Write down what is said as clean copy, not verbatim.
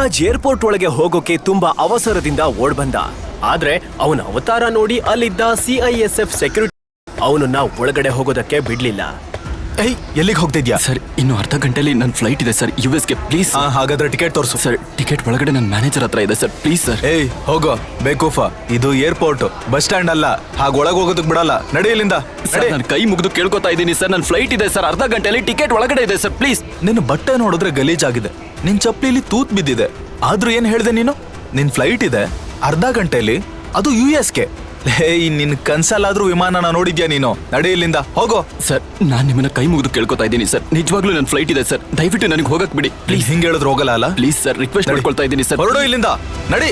Raj airport ಒಳಗೆ ಹೋಗೋಕೆ ತುಂಬಾ ಅವಸರದಿಂದ ಓಡ್ಬಂದ. ಆದ್ರೆ ಅವನ ಅವತಾರ ನೋಡಿ ಅಲ್ಲಿದ್ದ CISF ಸೆಕ್ಯೂರಿಟಿ ಅವನನ್ನ ಒಳಗಡೆ ಹೋಗೋದಕ್ಕೆ ಬಿಡ್ಲಿಲ್ಲ. ಏಯ್, ಎಲ್ಲಿಗೆ ಹೋಗ್ತಿದ್ಯಾ? ಸರ್, ಇನ್ನು ಅರ್ಧ ಗಂಟೆಲಿ ನನ್ನ ಫ್ಲೈಟ್ ಇದೆ ಸರ್, US ಗೆ. ಪ್ಲೀಸ್. ಹಾಗಾದ್ರೆ ಟಿಕೆಟ್ ತೋರಿಸು. ಸರ್, ಟಿಕೆಟ್ ಒಳಗಡೆ ನನ್ನ ಮ್ಯಾನೇಜರ್ ಹತ್ರ ಇದೆ ಸರ್, ಪ್ಲೀಸ್ ಸರ್. ಏಯ್, ಹೋಗೋ ಬೇಕೂಫ. ಇದು ಏರ್ಪೋರ್ಟ್, ಬಸ್ ಸ್ಟ್ಯಾಂಡ್ ಅಲ್ಲ. ಹಾಗ ಒಳಗೆ ಹೋಗೋದಕ್ ಬಿಡಲ್ಲ. ನಡಿ ಇಲ್ಲಿಂದ. ನಾನು ಕೈ ಮುಗಿದು ಕೇಳ್ಕೊತಾ ಇದ್ದೀನಿ ಸರ್, ನನ್ನ ಫ್ಲೈಟ್ ಇದೆ ಸರ್, ಅರ್ಧ ಗಂಟೆಲಿ ಟಿಕೆಟ್ ಒಳಗಡೆ ಇದೆ ಸರ್, ಪ್ಲೀಸ್. ನಿನ್ನ ಬಟ್ಟೆ ನೋಡಿದ್ರೆ ಗಲೀಜಾಗಿದೆ, ನಿನ್ ಚಪ್ಲಿಲಿ ತೂತ್ ಬಿದ್ದಿದೆ. ಆದ್ರೂ ಏನ್ ಹೇಳ್ದೆ ನೀನು? ನಿನ್ ಫ್ಲೈಟ್ ಇದೆ ಅರ್ಧ ಗಂಟೆಲಿ, ಅದು US ಗೆ. ಏಯ್, ನಿನ್ ಕನ್ಸಲ್ಲಾದ್ರೂ ವಿಮಾನನ ನೋಡಿದ್ಯಾ ನೀನು? ನಡಿ ಇಲ್ಲಿಂದ, ಹೋಗೋ. ಸರ್, ನಾನು ನಿಮ್ಮನ್ನ ಕೈ ಮುಗಿದು ಕೇಳ್ಕೊತಾ ಇದ್ದೀನಿ ಸರ್, ನಿಜವಾಗ್ಲೂ ನನ್ನ ಫ್ಲೈಟ್ ಇದೆ ಸರ್, ದಯವಿಟ್ಟು ನನಗೆ ಹೋಗಕ್ ಬಿಡಿ ಪ್ಲೀಸ್. ಹಿಂಗೆ ಹೇಳಿದ್ರು ಹೋಗಲ್ಲ ಅಲ್ಲ? ಪ್ಲೀಸ್ ಸರ್, ರಿಕ್ವೆಸ್ಟ್ ಮಾಡ್ಕೊಳ್ತಾ ಇದ್ದೀನಿ ಸರ್. ಹೊರಡು ಇಲ್ಲಿಂದ, ನಡಿ.